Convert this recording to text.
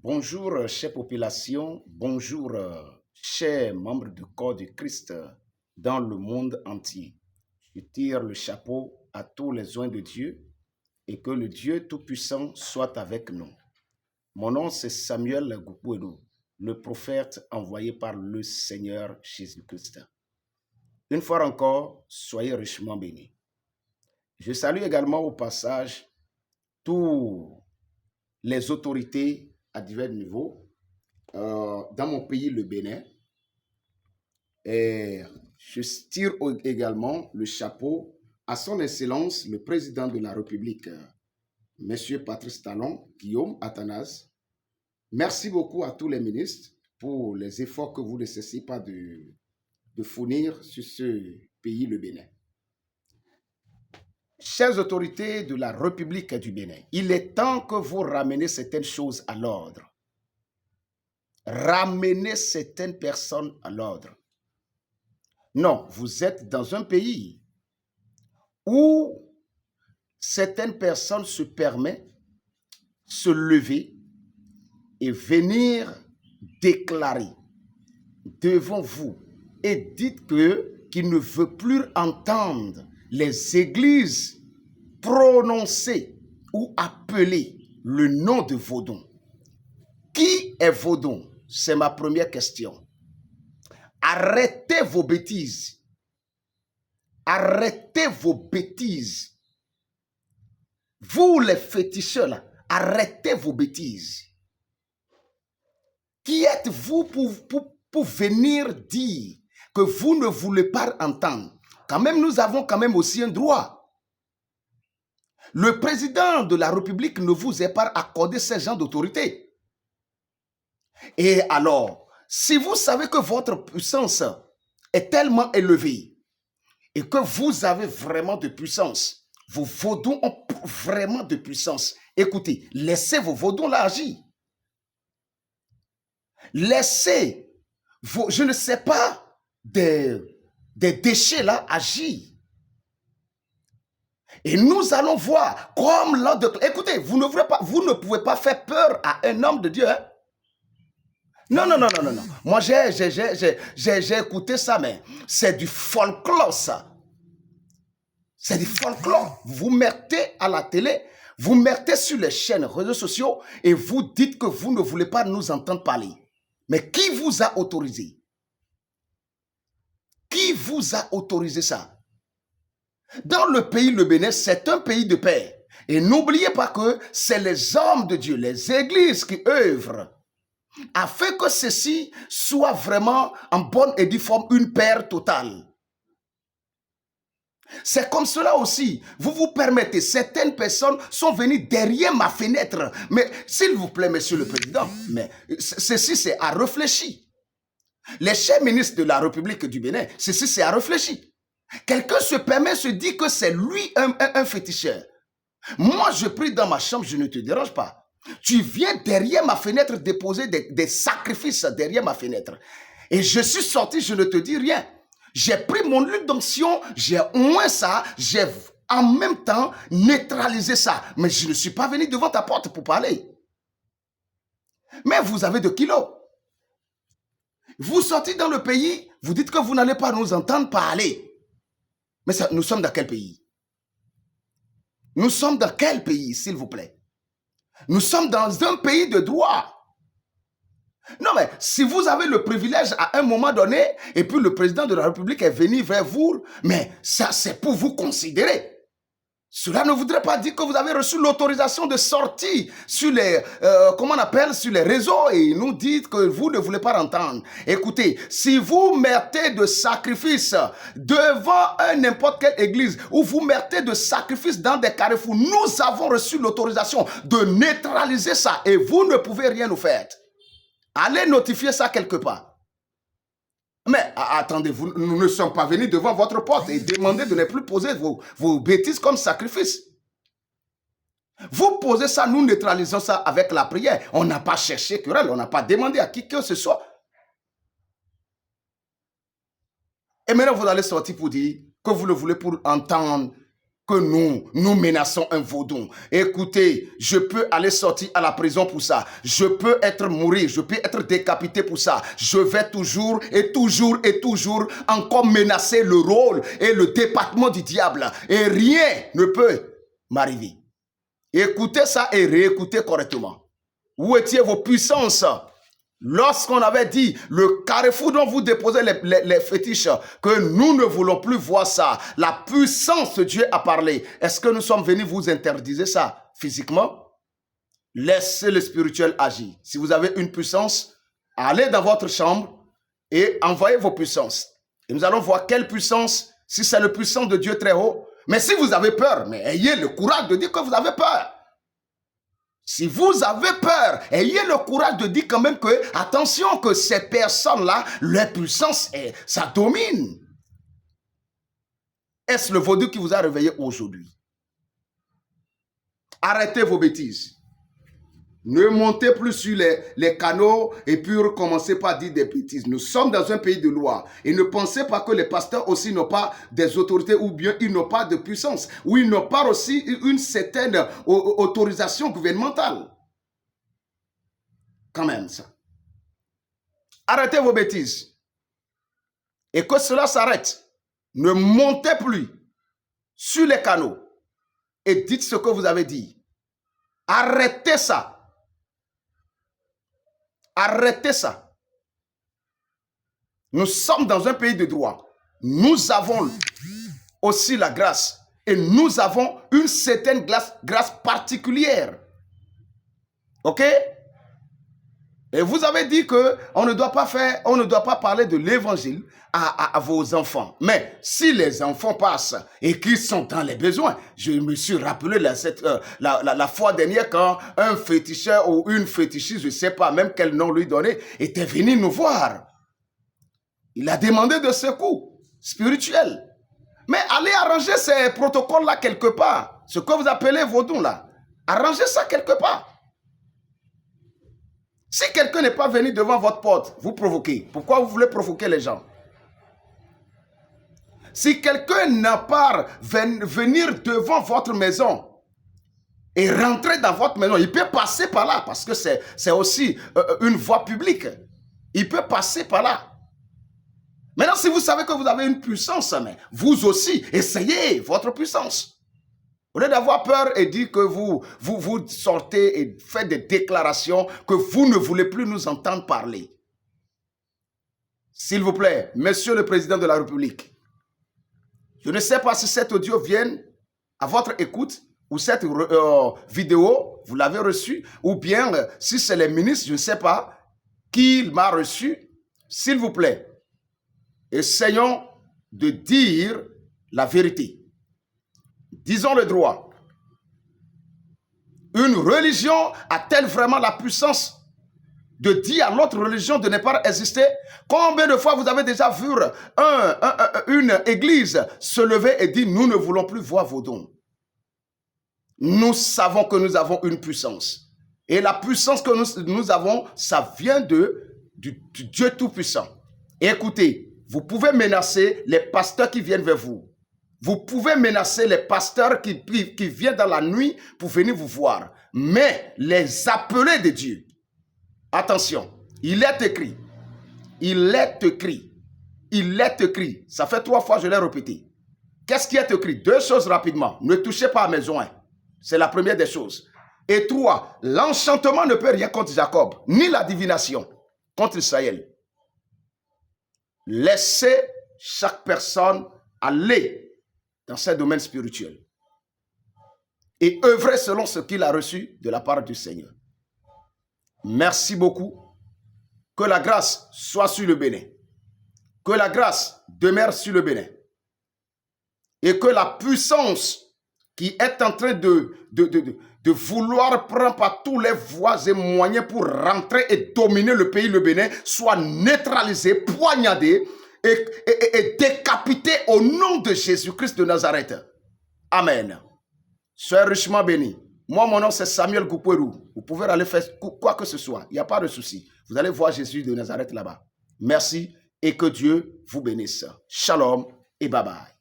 Bonjour, chère population, bonjour, chers membres du corps de Christ dans le monde entier. Je tire le chapeau à tous les oins de Dieu et que le Dieu Tout-Puissant soit avec nous. Mon nom, c'est Samuel Goukwelo, le prophète envoyé par le Seigneur Jésus-Christ. Une fois encore, soyez richement bénis. Je salue également au passage tous les autorités à divers niveaux dans mon pays, le Bénin. Et je tire également le chapeau à son Excellence, le président de la République, Monsieur Patrice Talon, Guillaume Athanase. Merci beaucoup à tous les ministres pour les efforts que vous ne cessez pas de fournir sur ce pays, le Bénin. Chères autorités de la République du Bénin, il est temps que vous rameniez certaines choses à l'ordre. Ramenez certaines personnes à l'ordre. Non, vous êtes dans un pays où certaines personnes se permettent se lever et venir déclarer devant vous et dites qu'il ne veut plus entendre les églises prononcer ou appeler le nom de Vaudon. Qui est Vaudon? C'est ma première question. Arrêtez vos bêtises. Arrêtez vos bêtises. Vous les féticheurs là, arrêtez vos bêtises. Qui êtes-vous pour venir dire que vous ne voulez pas entendre? Quand même, nous avons quand même aussi un droit. Le président de la République ne vous a pas accordé ce genre d'autorité. Et alors, si vous savez que votre puissance est tellement élevée et que vous avez vraiment de puissance, vos vaudons ont vraiment de puissance. Écoutez, laissez vos vaudons là agir. Laissez vos, je ne sais pas, des déchets là agir. Et nous allons voir comme lors de... Écoutez, vous ne pouvez pas faire peur à un homme de Dieu. Hein? Non. Moi, j'ai écouté ça, mais c'est du folklore, ça. C'est du folklore. Vous mettez à la télé, vous mettez sur les chaînes réseaux sociaux et vous dites que vous ne voulez pas nous entendre parler. Mais qui vous a autorisé? Qui vous a autorisé ça? Dans le pays, le Bénin, c'est un pays de paix. Et n'oubliez pas que c'est les hommes de Dieu, les églises qui œuvrent afin que ceci soit vraiment en bonne et due forme une paix totale. C'est comme cela aussi. Vous vous permettez, certaines personnes sont venues derrière ma fenêtre. Mais s'il vous plaît, monsieur le président, mais ceci c'est à réfléchir. Les chers ministres de la République du Bénin, ceci c'est à réfléchir. Quelqu'un se permet, se dit que c'est lui un féticheur. Moi, je prie dans ma chambre, je ne te dérange pas. Tu viens derrière ma fenêtre déposer des sacrifices derrière ma fenêtre. Et je suis sorti, je ne te dis rien. J'ai pris mon huile d'onction, j'ai oint ça, j'ai en même temps neutralisé ça. Mais je ne suis pas venu devant ta porte pour parler. Mais vous avez 2 kilos. Vous sortez dans le pays, vous dites que vous n'allez pas nous entendre parler. Mais ça, nous sommes dans quel pays? Nous sommes dans quel pays, s'il vous plaît? Nous sommes dans un pays de droit. Non, mais si vous avez le privilège à un moment donné, et puis le président de la République est venu vers vous, mais ça, c'est pour vous considérer. Cela ne voudrait pas dire que vous avez reçu l'autorisation de sortir sur les, comment on appelle, sur les réseaux et nous dites que vous ne voulez pas entendre. Écoutez, si vous mettez de sacrifices devant n'importe quelle église ou vous mettez de sacrifices dans des carrefours, nous avons reçu l'autorisation de neutraliser ça et vous ne pouvez rien nous faire. Allez notifier ça quelque part. Mais attendez, nous ne sommes pas venus devant votre porte et demander de ne plus poser vos bêtises comme sacrifice. Vous posez ça, nous neutralisons ça avec la prière. On n'a pas cherché querelle, on n'a pas demandé à qui que ce soit. Et maintenant, vous allez sortir pour dire que vous le voulez pour entendre que nous menaçons un vaudou. Écoutez, je peux aller sortir à la prison pour ça. Je peux mourir, je peux être décapité pour ça. Je vais toujours et toujours et toujours encore menacer le rôle et le département du diable. Et rien ne peut m'arriver. Écoutez ça et réécoutez correctement. Où étiez vos puissances? Lorsqu'on avait dit le carrefour dont vous déposez les fétiches, que nous ne voulons plus voir ça, la puissance de Dieu a parlé. Est-ce que nous sommes venus vous interdire ça physiquement? Laissez le spirituel agir. Si vous avez une puissance, allez dans votre chambre et envoyez vos puissances. Et nous allons voir quelle puissance, si c'est la puissance de Dieu très haut. Mais si vous avez peur, mais ayez le courage de dire que vous avez peur. Si vous avez peur, ayez le courage de dire quand même que, attention, que ces personnes-là, leur puissance, ça domine. Est-ce le vaudou qui vous a réveillé aujourd'hui? Arrêtez vos bêtises. Ne montez plus sur les canaux et puis recommencez par dire des bêtises. Nous sommes dans un pays de loi. Et ne pensez pas que les pasteurs aussi n'ont pas des autorités ou bien ils n'ont pas de puissance. Ou ils n'ont pas aussi une certaine autorisation gouvernementale. Quand même ça. Arrêtez vos bêtises. Et que cela s'arrête. Ne montez plus sur les canaux et dites ce que vous avez dit. Arrêtez ça. Arrêtez ça. Nous sommes dans un pays de droit. Nous avons aussi la grâce. Et nous avons une certaine grâce particulière. OK? Et vous avez dit qu'on ne doit pas parler de l'évangile à vos enfants. Mais si les enfants passent et qu'ils sont dans les besoins, je me suis rappelé la fois dernière quand un féticheur ou une fétichiste, je ne sais pas même quel nom lui donner, était venu nous voir. Il a demandé de secours spirituel. Mais allez arranger ces protocoles-là quelque part. Ce que vous appelez vaudou là. Arrangez ça quelque part. Si quelqu'un n'est pas venu devant votre porte, vous provoquez. Pourquoi vous voulez provoquer les gens? Si quelqu'un n'a pas venir devant votre maison et rentrer dans votre maison, il peut passer par là parce que c'est aussi une voie publique. Il peut passer par là. Maintenant, si vous savez que vous avez une puissance, mais vous aussi, essayez votre puissance. Au lieu d'avoir peur et dire que vous sortez et faites des déclarations que vous ne voulez plus nous entendre parler. S'il vous plaît, Monsieur le Président de la République, je ne sais pas si cet audio vient à votre écoute ou cette vidéo, vous l'avez reçue, ou bien si c'est les ministres, je ne sais pas, qui m'a reçu. S'il vous plaît, essayons de dire la vérité. Disons le droit. Une religion a-t-elle vraiment la puissance de dire à l'autre religion de ne pas exister? Combien de fois vous avez déjà vu une église se lever et dire nous ne voulons plus voir vos dons? Nous savons que nous avons une puissance. Et la puissance que nous avons, ça vient du Dieu Tout-Puissant. Écoutez, vous pouvez menacer les pasteurs qui viennent vers vous. Vous pouvez menacer les pasteurs qui viennent dans la nuit pour venir vous voir. Mais les appelés de Dieu, attention, il est écrit, ça fait 3 fois que je l'ai répété. Qu'est-ce qui est écrit? 2 choses rapidement. Ne touchez pas à mes joints. C'est la première des choses. Et 3, l'enchantement ne peut rien contre Jacob, ni la divination contre Israël. Laissez chaque personne aller dans ce domaine spirituel et œuvrer selon ce qu'il a reçu de la part du Seigneur. Merci beaucoup. Que la grâce soit sur le Bénin. Que la grâce demeure sur le Bénin. Et que la puissance qui est en train de vouloir prendre par tous les voies et moyens pour rentrer et dominer le pays, le Bénin, soit neutralisée, poignardée, et décapité au nom de Jésus-Christ de Nazareth. Amen. Soyez richement bénis. Moi, mon nom, c'est Samuel Goupouerou. Vous pouvez aller faire quoi que ce soit. Il n'y a pas de souci. Vous allez voir Jésus de Nazareth là-bas. Merci et que Dieu vous bénisse. Shalom et bye bye.